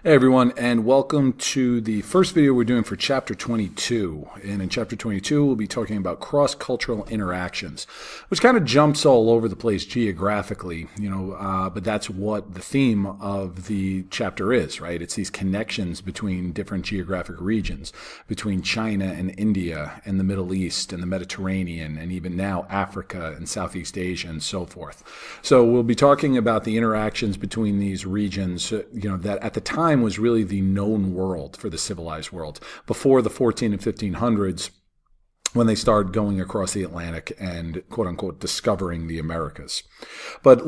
Hey everyone, and welcome to the first video we're doing for Chapter 22. And in Chapter 22, we'll be talking about cross-cultural interactions, which kind of jumps all over the place geographically, but that's what the theme of the chapter is, right? It's these connections between different geographic regions, between China and India and the Middle East and the Mediterranean, and even now Africa and Southeast Asia and so forth. So we'll be talking about the interactions between these regions, that at the time was really the known world for the civilized world before the 14 and 1500s, when they started going across the Atlantic and quote unquote discovering the Americas. But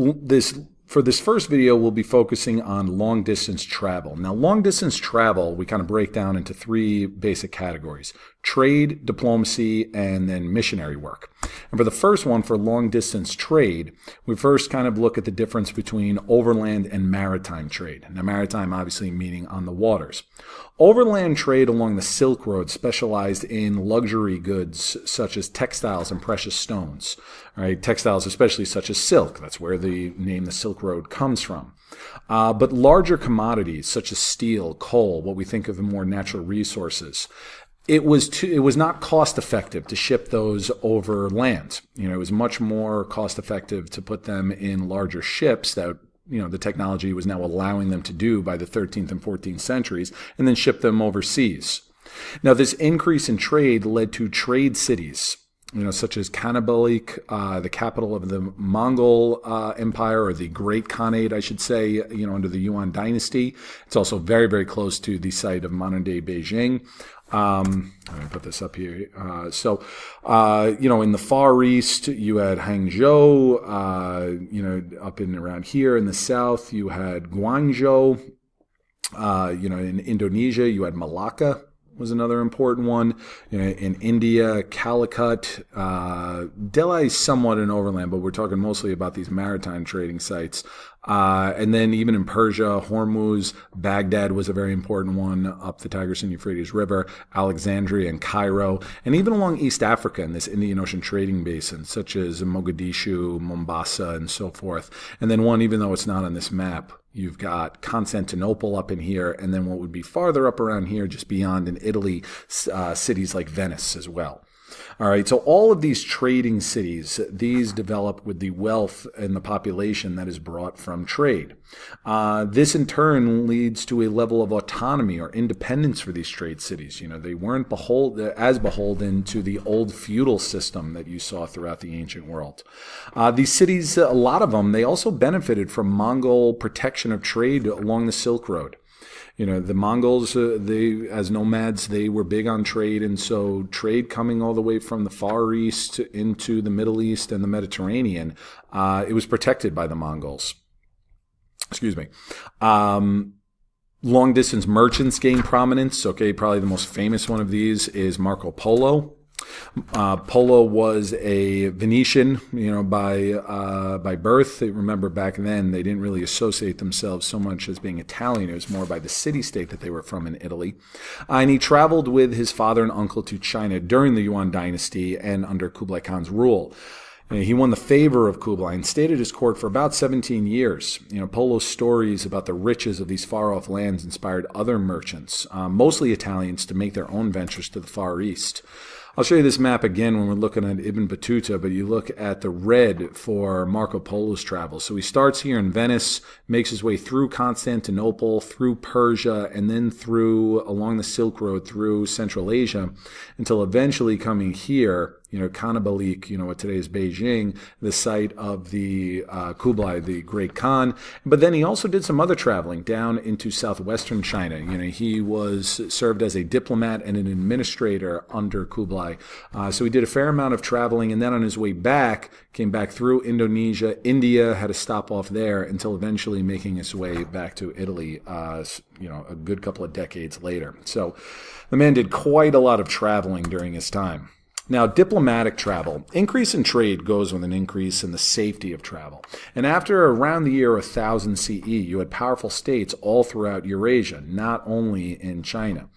for this first video, we'll be focusing on long distance travel. Now, long distance travel, we kind of break down into three basic categories: trade, diplomacy, and then missionary work. And for the first one, for long distance trade, we first kind of look at the difference between overland and maritime trade. Now, maritime obviously meaning on the waters. Overland trade along the Silk Road specialized in luxury goods such as textiles and precious stones. All right, textiles especially such as silk. That's where the name the Silk Road comes from. But larger commodities such as steel, coal, what we think of the more natural resources, it was not cost effective to ship those over land. It was much more cost effective to put them in larger ships that the technology was now allowing them to do by the 13th and 14th centuries, and then ship them overseas. Now, this increase in trade led to trade cities, such as Kanabalik, the capital of the Mongol Empire, or the Great Khanate, I should say, under the Yuan dynasty. It's also very, very close to the site of modern-day Beijing. Let me put this up here. In the Far East, you had Hangzhou. Up and around here in the south, you had Guangzhou. In Indonesia, you had Malacca was another important one. In India, Calicut. Delhi is somewhat an overland, but we're talking mostly about these maritime trading sites. And then even in Persia, Hormuz, Baghdad was a very important one up the Tigris and Euphrates River, Alexandria and Cairo, and even along East Africa in this Indian Ocean trading basin, such as Mogadishu, Mombasa, and so forth. And then one, even though it's not on this map, you've got Constantinople up in here, and then what would be farther up around here, just beyond in Italy, cities like Venice as well. All right, so all of these trading cities, these develop with the wealth and the population that is brought from trade. This in turn leads to a level of autonomy or independence for these trade cities. They weren't beholden to the old feudal system that you saw throughout the ancient world. These cities, a lot of them, they also benefited from Mongol protection of trade along the Silk Road. The Mongols, as nomads, they were big on trade, and so trade coming all the way from the Far East into the Middle East and the Mediterranean, it was protected by the Mongols. Excuse me. Long-distance merchants gained prominence. Okay, probably the most famous one of these is Marco Polo. Polo was a Venetian, by birth. Remember, back then they didn't really associate themselves so much as being Italian. It was more by the city-state that they were from in Italy. And he traveled with his father and uncle to China during the Yuan dynasty and under Kublai Khan's rule. He won the favor of Kublai and stayed at his court for about 17 years. Polo's stories about the riches of these far-off lands inspired other merchants, mostly Italians, to make their own ventures to the Far East. I'll show you this map again when we're looking at Ibn Battuta, but you look at the red for Marco Polo's travels. So he starts here in Venice, makes his way through Constantinople, through Persia, and then along the Silk Road through Central Asia, until eventually coming here, Kanabalik, what today is Beijing, the site of the Kublai, the Great Khan. But then he also did some other traveling down into southwestern China. He served as a diplomat and an administrator under Kublai. So he did a fair amount of traveling, and then on his way back, came back through Indonesia. India had a stop off there until eventually making his way back to Italy, a good couple of decades later. So the man did quite a lot of traveling during his time. Now, diplomatic travel. Increase in trade goes with an increase in the safety of travel. And after around the year 1000 CE, you had powerful states all throughout Eurasia, not only in China.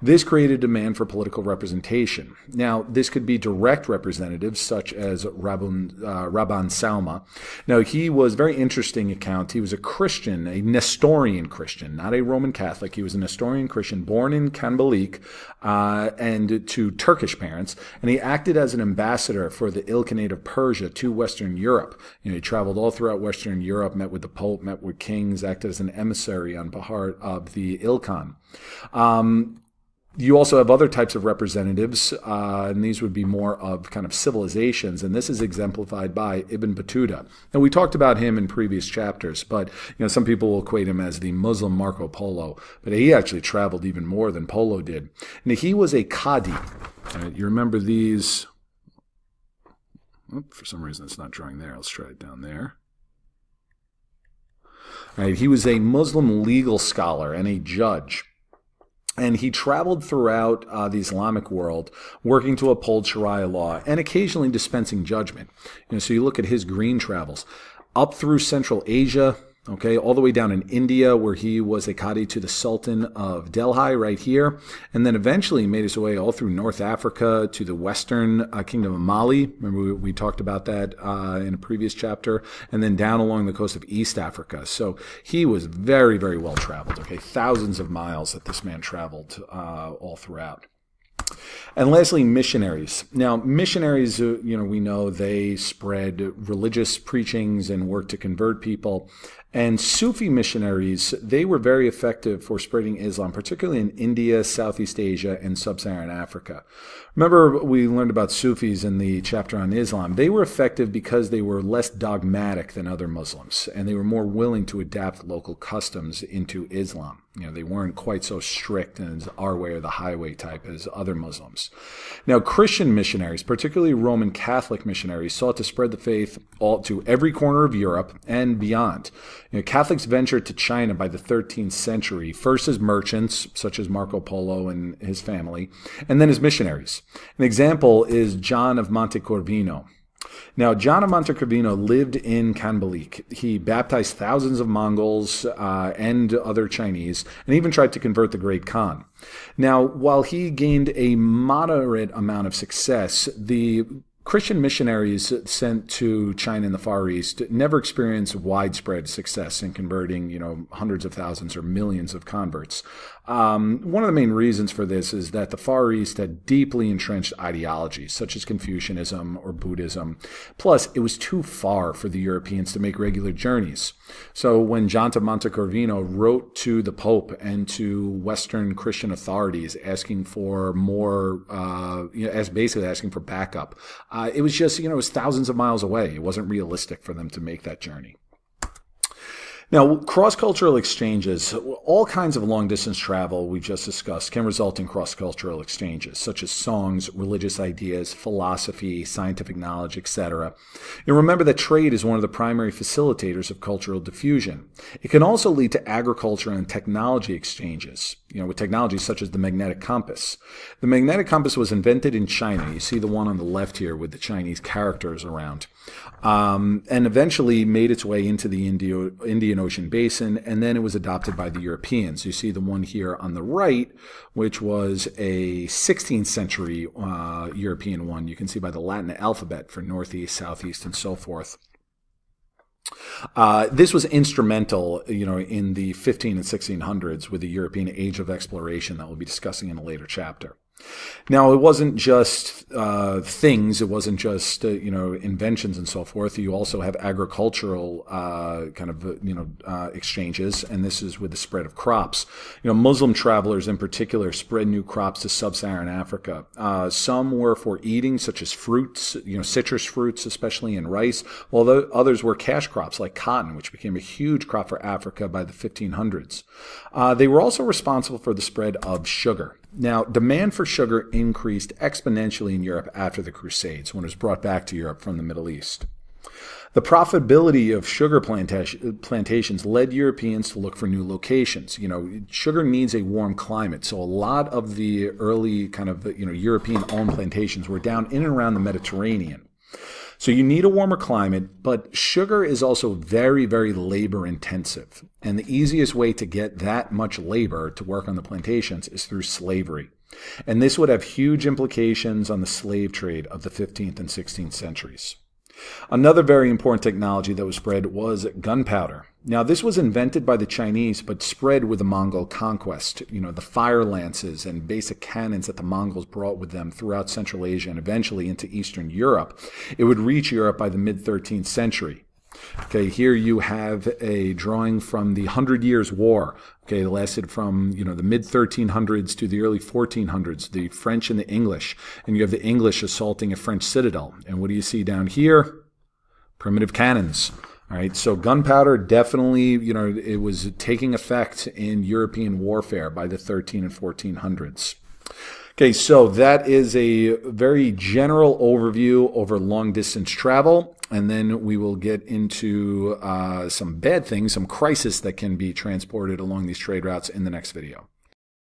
This created demand for political representation. Now, this could be direct representatives such as Rabban Salma. Now, he was a very interesting account. He was a Christian, a Nestorian Christian, not a Roman Catholic. He was a Nestorian Christian born in Kanbalik and to Turkish parents, and he acted as an ambassador for the Ilkhanate of Persia to Western Europe. He traveled all throughout Western Europe, met with the Pope, met with kings, acted as an emissary on behalf of the Ilkhan. You also have other types of representatives, and these would be more of kind of civilizations, and this is exemplified by Ibn Battuta. And we talked about him in previous chapters, but some people will equate him as the Muslim Marco Polo, but he actually traveled even more than Polo did. And he was a Qadi. You remember these? For some reason it's not drawing there. Let's try it down there. He was a Muslim legal scholar and a judge. And he traveled throughout the Islamic world, working to uphold Sharia law and occasionally dispensing judgment. So you look at his green travels up through Central Asia, all the way down in India, where he was a Qadi to the Sultan of Delhi right here, and then eventually made his way all through North Africa to the Western Kingdom of Mali. Remember we talked about that in a previous chapter, and then down along the coast of East Africa. So he was very, very well traveled. Thousands of miles that this man traveled all throughout. And lastly, missionaries. Now, missionaries, we know they spread religious preachings and worked to convert people. And Sufi missionaries, they were very effective for spreading Islam, particularly in India, Southeast Asia, and Sub-Saharan Africa. Remember, we learned about Sufis in the chapter on Islam. They were effective because they were less dogmatic than other Muslims, and they were more willing to adapt local customs into Islam. They weren't quite so strict as our way or the highway type as other Muslims. Now, Christian missionaries, particularly Roman Catholic missionaries, sought to spread the faith all to every corner of Europe and beyond. Catholics ventured to China by the 13th century, first as merchants, such as Marco Polo and his family, and then as missionaries. An example is John of Montecorvino. Now, John of Montecorvino lived in Kanbalik. He baptized thousands of Mongols and other Chinese, and even tried to convert the Great Khan. Now, while he gained a moderate amount of success, the Christian missionaries sent to China and the Far East never experienced widespread success in converting, hundreds of thousands or millions of converts. One of the main reasons for this is that the Far East had deeply entrenched ideologies, such as Confucianism or Buddhism. Plus, it was too far for the Europeans to make regular journeys. So when John of Montecorvino wrote to the Pope and to Western Christian authorities asking for more, basically asking for backup, it was just, it was thousands of miles away. It wasn't realistic for them to make that journey. Now, cross-cultural exchanges, all kinds of long-distance travel we just discussed can result in cross-cultural exchanges, such as songs, religious ideas, philosophy, scientific knowledge, etc. And remember that trade is one of the primary facilitators of cultural diffusion. It can also lead to agriculture and technology exchanges, with technologies such as the magnetic compass. The magnetic compass was invented in China. You see the one on the left here with the Chinese characters around. And eventually made its way into the Indian Ocean basin, and then it was adopted by the Europeans. You see the one here on the right, which was a 16th century European one. You can see by the Latin alphabet for northeast, southeast, and so forth. This was instrumental, in the 15 and 1600s with the European age of exploration that we'll be discussing in a later chapter. Now, it wasn't just things, it wasn't just, inventions and so forth. You also have agricultural exchanges, and this is with the spread of crops. Muslim travelers in particular spread new crops to sub-Saharan Africa. Some were for eating, such as fruits, citrus fruits, especially in rice, while others were cash crops like cotton, which became a huge crop for Africa by the 1500s. They were also responsible for the spread of sugar. Now, demand for sugar increased exponentially in Europe after the Crusades, when it was brought back to Europe from the Middle East. The profitability of sugar plantations led Europeans to look for new locations. Sugar needs a warm climate, so a lot of the early kind of European-owned plantations were down in and around the Mediterranean. So you need a warmer climate, but sugar is also very, very labor intensive. And the easiest way to get that much labor to work on the plantations is through slavery. And this would have huge implications on the slave trade of the 15th and 16th centuries. Another very important technology that was spread was gunpowder. Now, this was invented by the Chinese, but spread with the Mongol conquest. The fire lances and basic cannons that the Mongols brought with them throughout Central Asia and eventually into Eastern Europe. It would reach Europe by the mid-13th century. Okay, here you have a drawing from the 100 Years' War. Okay, it lasted from the mid-1300s to the early 1400s, the French and the English. And you have the English assaulting a French citadel. And what do you see down here? Primitive cannons. All right, so gunpowder definitely, it was taking effect in European warfare by the 13 and 1400s. Okay, so that is a very general overview over long-distance travel, and then we will get into some bad things, some crisis that can be transported along these trade routes in the next video.